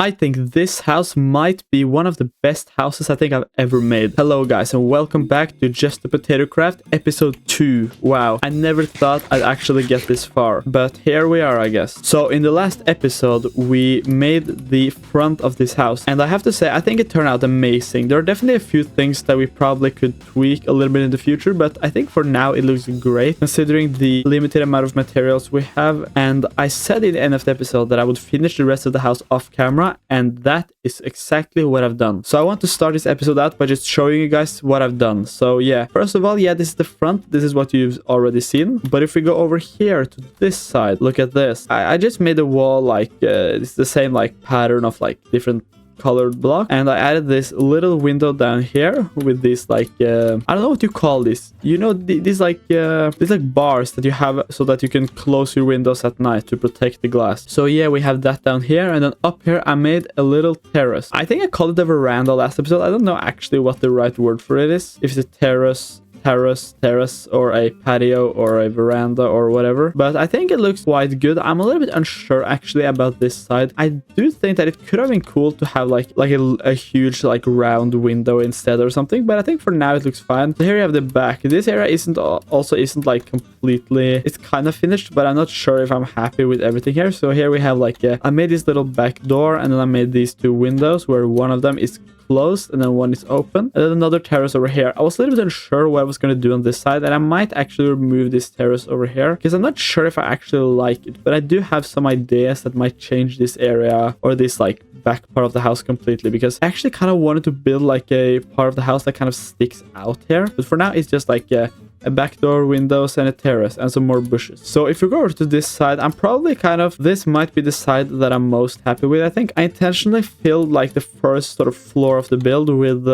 I think this house might be one of the best houses I think I've ever made. Hello guys and welcome back to Just a Potato Craft episode 2. Wow, I never thought I'd actually get this far, but here we are I guess. So in the last episode we made the front of this house and I have to say I think it turned out amazing. There are definitely a few things that we probably could tweak a little bit in the future, but I think for now it looks great considering the limited amount of materials we have. And I said in the end of the episode that I would finish the rest of the house off camera, and that is exactly what I've done. So I want to start this episode out by just showing you guys what I've done. So yeah, first of all, yeah, this is the front. This is what you've already seen. But if we go over here to this side, look at this. I just made a wall like it's the same like pattern of like different colored block, and I added this little window down here with this like I don't know what you call this, you know, these like bars that you have so that you can close your windows at night to protect the glass. So yeah, we have that down here, and then up here I made a little terrace. I think I called it a veranda last episode. I don't know actually what the right word for it is, if it's a terrace or a patio or a veranda or whatever, but I think it looks quite good. I'm a little bit unsure actually about this side. I do think that it could have been cool to have like a huge like round window instead or something, but I think for now it looks fine. So here you have the back. This area isn't like completely, it's kind of finished, but I'm not sure if I'm happy with everything here. So here we have like I made this little back door, and then I made these two windows where one of them is closed and then one is open, and then another terrace over here. I was a little bit unsure what I was going to do on this side, and I might actually remove this terrace over here because I'm not sure if I actually like it, but I do have some ideas that might change this area or this like back part of the house completely, because I actually kind of wanted to build like a part of the house that kind of sticks out here, but for now it's just like a back door, windows, and a terrace, and some more bushes. So if we go over to this side, I'm probably this might be the side that I'm most happy with. I think I intentionally filled like the first sort of floor of the build with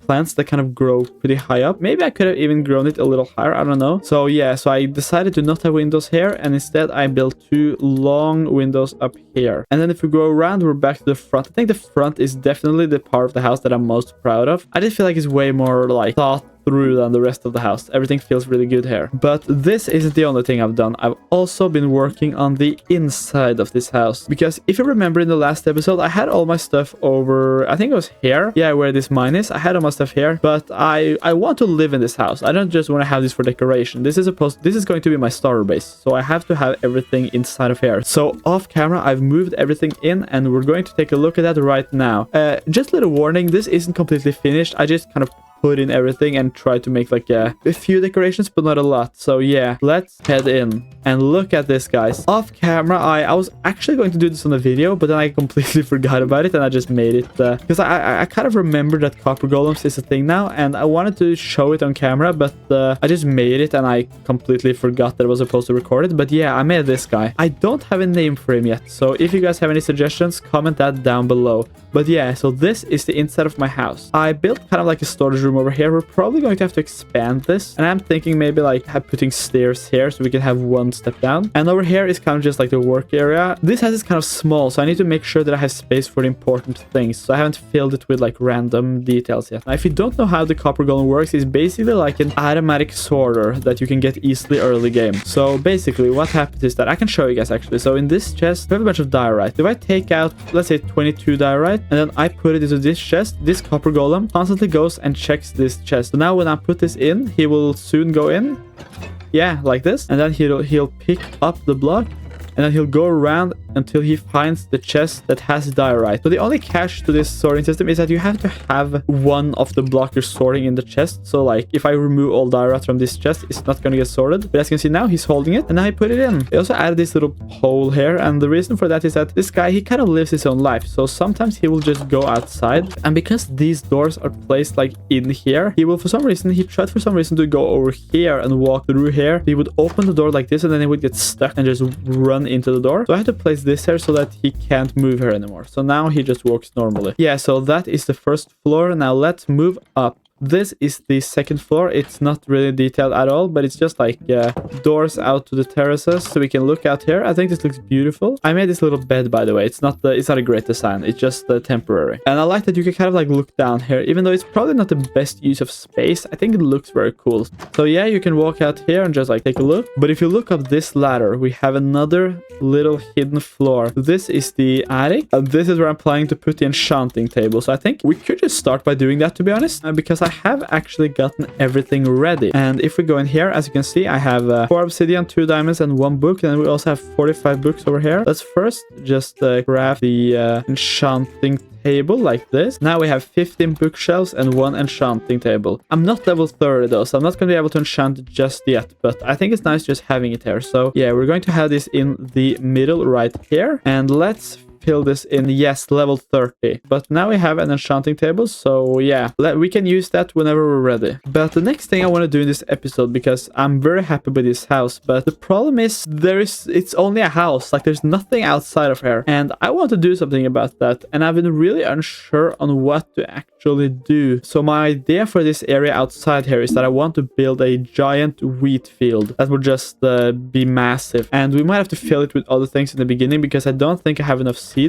plants that kind of grow pretty high up. Maybe I could have even grown it a little higher, I don't know. So yeah, so I decided to not have windows here, and instead I built two long windows up here. And then if we go around, we're back to the front. I think the front is definitely the part of the house that I'm most proud of. I just feel like it's way more like thought through than the rest of the house. Everything feels really good here. But this isn't the only thing I've done. I've also been working on the inside of this house, because if you remember in the last episode I had all my stuff over, I think it was here, yeah, where this mine is. I had all my stuff here, but I want to live in this house. I don't just want to have this for decoration. This is going to be my starter base, so I have to have everything inside of here. So off camera I've moved everything in, and we're going to take a look at that right now. Just a little warning, this isn't completely finished. I just kind of put in everything and try to make like a few decorations, but not a lot. So yeah, let's head in and look at this, guys. Off camera I was actually going to do this on a video, but then I completely forgot about it and I just made it because I kind of remember that copper golems is a thing now, and I wanted to show it on camera, but I just made it and I completely forgot that I was supposed to record it. But yeah, I made this guy. I don't have a name for him yet, so if you guys have any suggestions, comment that down below. But yeah, so this is the inside of my house. I built kind of like a storage room over here. We're probably going to have to expand this, and I'm thinking maybe like putting stairs here so we can have one step down, and over here is kind of just like the work area. This house is kind of small, so I need to make sure that I have space for the important things, so I haven't filled it with like random details yet. Now if you don't know how the copper golem works, it's basically like an automatic sorter that you can get easily early game. So basically what happens is that I can show you guys actually. So in this chest we have a bunch of diorite. If I take out, let's say 22 diorite, and then I put it into this chest, this copper golem constantly goes and checks this chest. So now when I put this in, he will soon go in, yeah, like this, and then he'll pick up the block, and then he'll go around until he finds the chest that has diorite. So the only catch to this sorting system is that you have to have one of the blocks you're sorting in the chest. So like if I remove all diorite from this chest, it's not going to get sorted. But as you can see now, he's holding it, and now I put it in. I also added this little hole here, and the reason for that is that this guy, he kind of lives his own life. So sometimes he will just go outside, and because these doors are placed like in here, he will he tried for some reason to go over here and walk through here. He would open the door like this, and then he would get stuck and just run into the door. So I had to place this here so that he can't move here anymore. So now he just walks normally. Yeah, so that is the first floor. Now let's move up. This is the second floor. It's not really detailed at all, but it's just like doors out to the terraces, so we can look out here. I think this looks beautiful. I made this little bed, by the way. It's not a great design. It's just temporary. And I like that you can kind of like look down here, even though it's probably not the best use of space. I think it looks very cool. So yeah, you can walk out here and just like take a look. But if you look up this ladder, we have another little hidden floor. This is the attic, and this is where I'm planning to put the enchanting table. So I think we could just start by doing that, to be honest, because I have actually gotten everything ready. And if we go in here, as you can see, I have 4 obsidian, 2 diamonds, and 1 book. And we also have 45 books over here. Let's first just craft the enchanting table like this. Now we have 15 bookshelves and 1 enchanting table. I'm not level 30 though, so I'm not going to be able to enchant it just yet, but I think it's nice just having it here. So yeah, we're going to have this in the middle right here, and let's fill this in. Yes, level 30. But now we have an enchanting table, so yeah, we can use that whenever we're ready. But the next thing I want to do in this episode, because I'm very happy with this house, but the problem is it's only a house. Like, there's nothing outside of here, and I want to do something about that, and I've been really unsure on what to actually do. So my idea for this area outside here is that I want to build a giant wheat field that would just be massive, and we might have to fill it with other things in the beginning because I don't think I have enough seeds.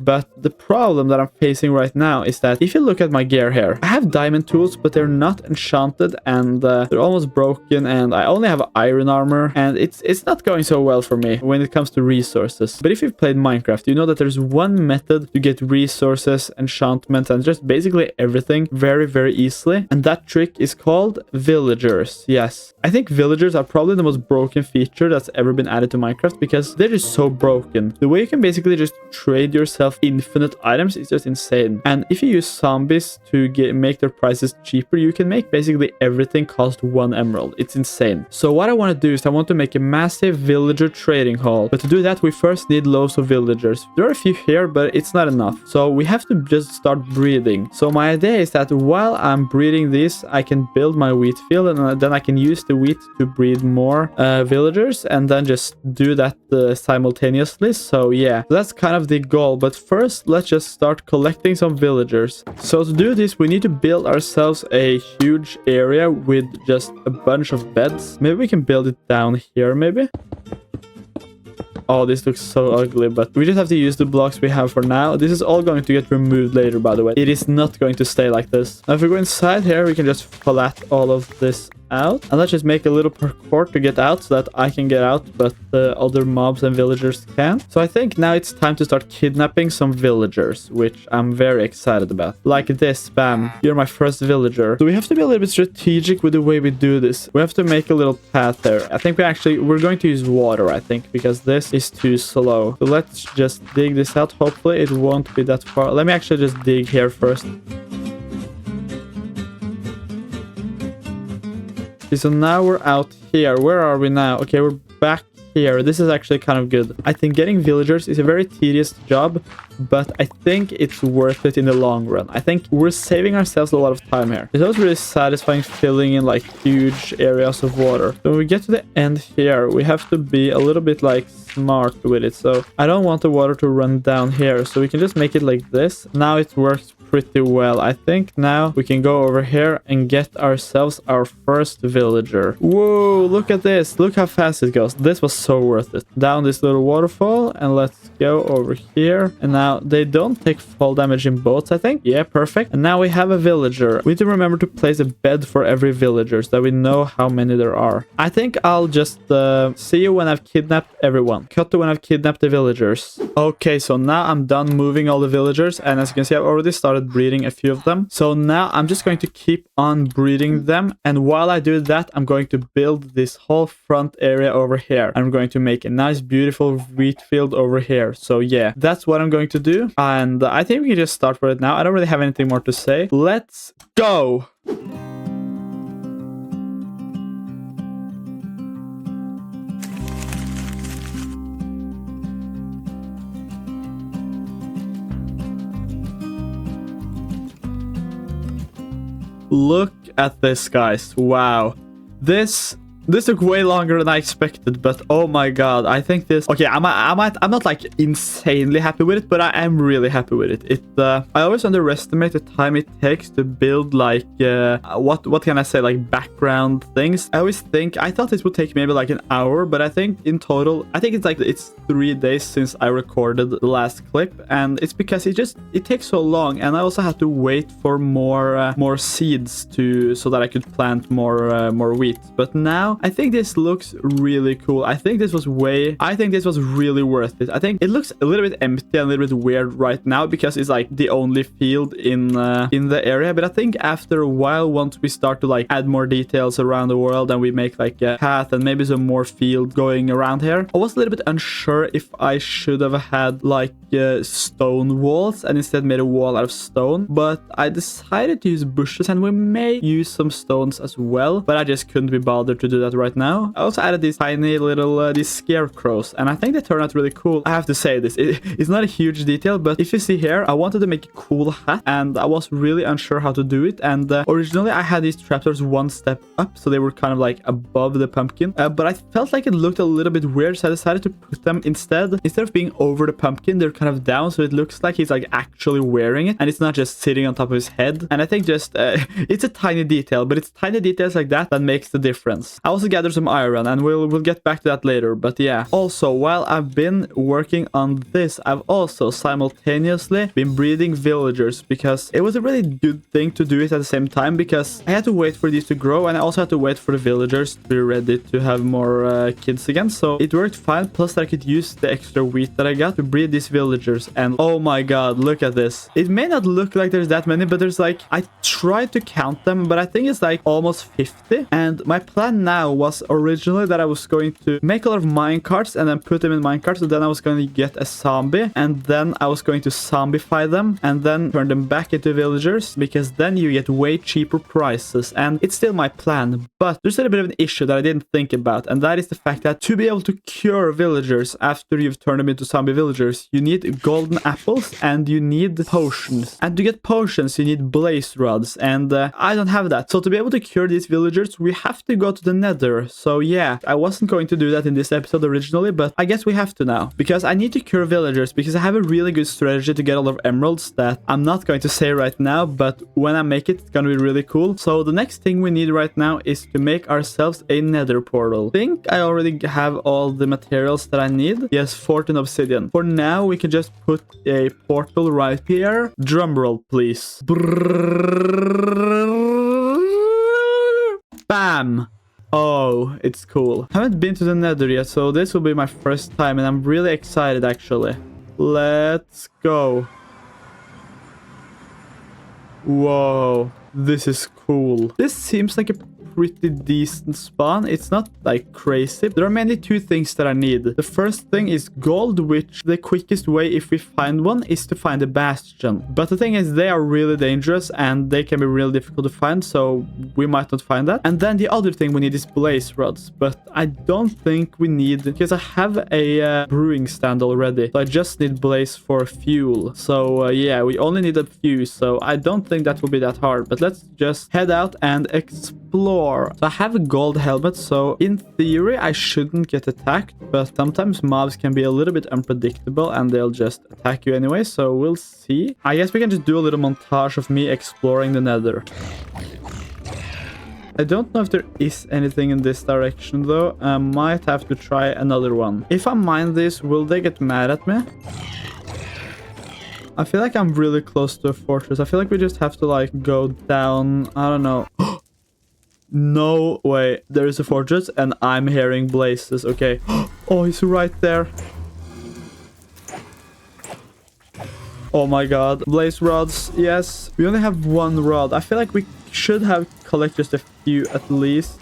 But the problem that I'm facing right now is that if you look at my gear here, I have diamond tools, but they're not enchanted, and they're almost broken, and I only have iron armor, and it's not going so well for me when it comes to resources. But if you've played Minecraft, you know that there's one method to get resources, enchantments, and just basically everything very, very easily, and that trick is called villagers. Yes, I think villagers are probably the most broken feature that's ever been added to Minecraft, because they're just so broken. The way you can basically just trade yourself infinite items is just insane. And if you use zombies to make their prices cheaper, you can make basically everything cost 1 emerald. It's insane. So what I want to do is I want to make a massive villager trading hall. But to do that, we first need loads of villagers. There are a few here, but it's not enough. So we have to just start breeding. So my idea is that while I'm breeding this, I can build my wheat field, and then I can use the wheat to breed more villagers, and then just do that simultaneously. So yeah, that's kind of the goal. But first, let's just start collecting some villagers. So to do this, we need to build ourselves a huge area with just a bunch of beds. Maybe we can build it down here, maybe? Oh, this looks so ugly, but we just have to use the blocks we have for now. This is all going to get removed later, by the way. It is not going to stay like this. Now, if we go inside here, we can just flat all of this out, and let's just make a little parkour to get out so that I can get out, but the other mobs and villagers can't. So I think now it's time to start kidnapping some villagers, which I'm very excited about. Like this, bam, you're my first villager. So we have to be a little bit strategic with the way we do this. We have to make a little path there. I think we're going to use water, I think, because this is too slow. So let's just dig this out. Hopefully it won't be that far. Let me actually just dig here first. So now we're out here. Where are we now? Okay, we're back here. This is actually kind of good. I think getting villagers is a very tedious job, but I think it's worth it in the long run. I think we're saving ourselves a lot of time here. It's also really satisfying filling in like huge areas of water. So when we get to the end here, we have to be a little bit like smart with it. So I don't want the water to run down here, so we can just make it like this. Now it works pretty well. I think now we can go over here and get ourselves our first villager. Whoa, look at this. Look how fast it goes. This was so worth it. Down this little waterfall, and let's go over here. And now they don't take fall damage in boats, I think. Yeah, perfect. And now we have a villager. We need to remember to place a bed for every villager so that we know how many there are. I think I'll just see you when I've kidnapped everyone. Cut to when I've kidnapped the villagers. Okay, so now I'm done moving all the villagers, and as you can see, I've already started breeding a few of them. So now I'm just going to keep on breeding them, and while I do that, I'm going to build this whole front area over here. I'm going to make a nice beautiful wheat field over here. So yeah, that's what I'm going to do, and I think we can just start with it now. I don't really have anything more to say. Let's go. Look at this, guys. Wow. This This took way longer than I expected, but oh my god, I think this... Okay, I'm not like insanely happy with it, but I am really happy with it. I always underestimate the time it takes to build like, what can I say, like background things. I thought this would take maybe like an hour, but I think in total, I think it's 3 days since I recorded the last clip, and it's because it takes so long, and I also had to wait for more seeds so that I could plant more wheat. But now I think this looks really cool. I think this was really worth it. I think it looks a little bit empty and a little bit weird right now because it's like the only field in the area. But I think after a while, once we start to like add more details around the world and we make like a path and maybe some more field going around here, I was a little bit unsure if I should have had like stone walls and instead made a wall out of stone. But I decided to use bushes, and we may use some stones as well, but I just couldn't be bothered to do that right now. I also added these tiny little these scarecrows, and I think they turned out really cool. I have to say this, it's not a huge detail, but if you see here, I wanted to make a cool hat, and I was really unsure how to do it. And originally I had these trapdoors one step up, so they were kind of like above the pumpkin, but I felt like it looked a little bit weird, so I decided to put them instead of being over the pumpkin, they're kind of down, so it looks like he's like actually wearing it, and it's not just sitting on top of his head. And I think just it's a tiny detail, but it's tiny details like that makes the difference. I also gathered some iron, and we'll get back to that later. But yeah, also while I've been working on this, I've also simultaneously been breeding villagers, because it was a really good thing to do it at the same time, because I had to wait for these to grow, and I also had to wait for the villagers to be ready to have more kids again. So it worked fine, plus that I could use the extra wheat that I got to breed these villagers. And oh my god, look at this. It may not look like there's that many, but there's like, I tried to count them, but I think it's like almost 50. And my plan now was originally that I was going to make a lot of minecarts and then put them in minecarts, and then I was going to get a zombie, and then I was going to zombify them and then turn them back into villagers, because then you get way cheaper prices. And it's still my plan, but there's a little bit of an issue that I didn't think about, and that is the fact that to be able to cure villagers after you've turned them into zombie villagers, you need golden apples and you need potions, and to get potions you need blaze rods, and I don't have that. So to be able to cure these villagers, we have to go to the nether. So yeah, I wasn't going to do that in this episode originally, but I guess we have to now, because I need to cure villagers, because I have a really good strategy to get a lot of emeralds that I'm not going to say right now, but when I make it, it's gonna be really cool. So the next thing we need right now is to make ourselves a nether portal. I think I already have all the materials that I need. Yes, 14 obsidian. For now, we can just put a portal right here. Drumroll, please. Bam! Oh, it's cool. I haven't been to the nether yet, so this will be my first time, and I'm really excited actually. Let's go. Whoa, this is cool. This seems like a pretty decent spawn. It's not like crazy. There are mainly two things that I need. The first thing is gold, which the quickest way if we find one is to find a bastion. But the thing is, they are really dangerous and they can be really difficult to find, so we might not find that. And then the other thing we need is blaze rods, but I don't think we need, because I have a brewing stand already, so I just need blaze for fuel. So yeah, we only need a few, so I don't think that will be that hard. But let's just head out and explore. So I have a gold helmet, so in theory I shouldn't get attacked, but sometimes mobs can be a little bit unpredictable and they'll just attack you anyway, so we'll see. I guess we can just do a little montage of me exploring the nether. I don't know if there is anything in this direction though. I might have to try another one. If I mine this, will they get mad at me? I feel like I'm really close to a fortress. I feel like we just have to like go down. I don't know. No way. There is a fortress and I'm hearing blazes. Okay. Oh, he's right there. Oh my god. Blaze rods. Yes. We only have one rod. I feel like we should have collected just a few at least.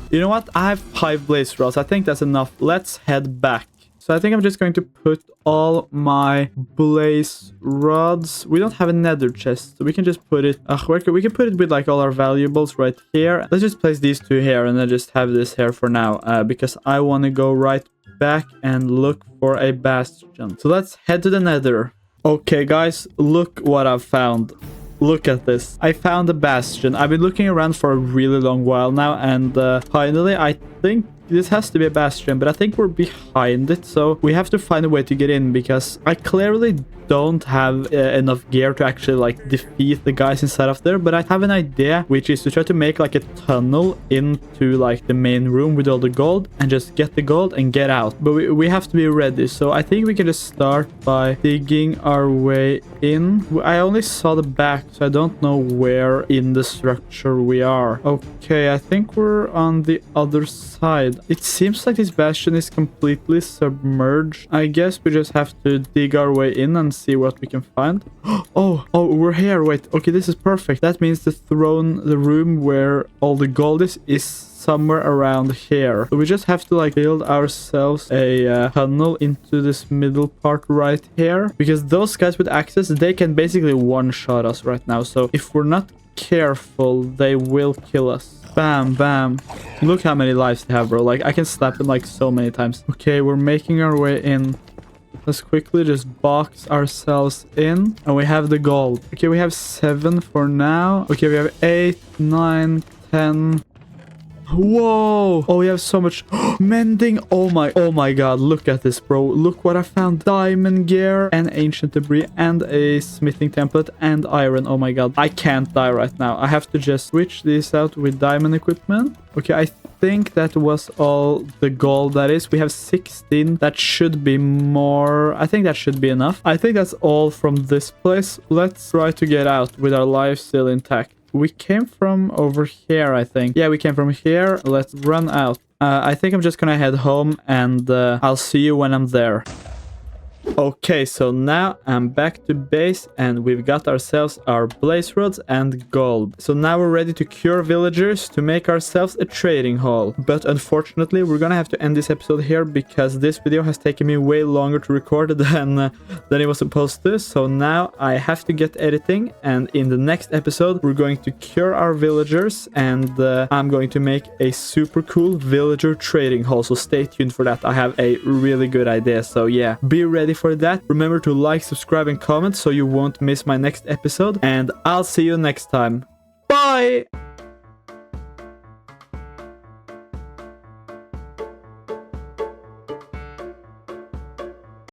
You know what? I have 5 blaze rods. I think that's enough. Let's head back. So I think I'm just going to put all my blaze rods. We don't have a nether chest, so we can just put it... we can put it with like all our valuables right here. Let's just place these two here and then just have this here for now, because I want to go right back and look for a bastion. So let's head to the nether. Okay, guys, look what I've found. Look at this. I found a bastion. I've been looking around for a really long while now, and finally I think this has to be a bastion, but I think we're behind it, so we have to find a way to get in, because I clearly don't have enough gear to actually like defeat the guys inside of there. But I have an idea, which is to try to make like a tunnel into like the main room with all the gold, and just get the gold and get out. But we have to be ready, so I think we can just start by digging our way in. I only saw the back, so I don't know where in the structure we are. Okay, I think we're on the other side. It seems like this bastion is completely submerged. I guess we just have to dig our way in and see what we can find. Oh, we're here. Wait, okay, this is perfect. That means the throne, the room where all the gold is somewhere around here. So we just have to like build ourselves a tunnel into this middle part right here, because those guys with axes, they can basically one-shot us right now. So if we're not careful, they will kill us. Bam, bam. Look how many lives they have, bro. Like, I can slap them like so many times. Okay, we're making our way in. Let's quickly just box ourselves in. And we have the gold. Okay, we have 7 for now. Okay, we have 8, 9, 10. Whoa! Oh, we have so much mending. Oh my god, look at this, bro. Look what I found. Diamond gear and ancient debris and a smithing template and iron. Oh my god, I can't die right now. I have to just switch this out with diamond equipment. Okay, I think that was all the gold that is. We have 16. That should be more. I think that should be enough. I think that's all from this place. Let's try to get out with our life still intact. We came from over here, I think. Yeah, we came from here. Let's run out. I think I'm just gonna head home, and I'll see you when I'm there. Okay, so now I'm back to base, and we've got ourselves our blaze rods and gold. So now we're ready to cure villagers to make ourselves a trading hall. But unfortunately, we're gonna have to end this episode here, because this video has taken me way longer to record than it was supposed to. So now I have to get editing, and in the next episode, we're going to cure our villagers, and I'm going to make a super cool villager trading hall. So stay tuned for that. I have a really good idea. So yeah, be ready for that. Remember to like, subscribe, and comment so you won't miss my next episode, and I'll see you next time. Bye!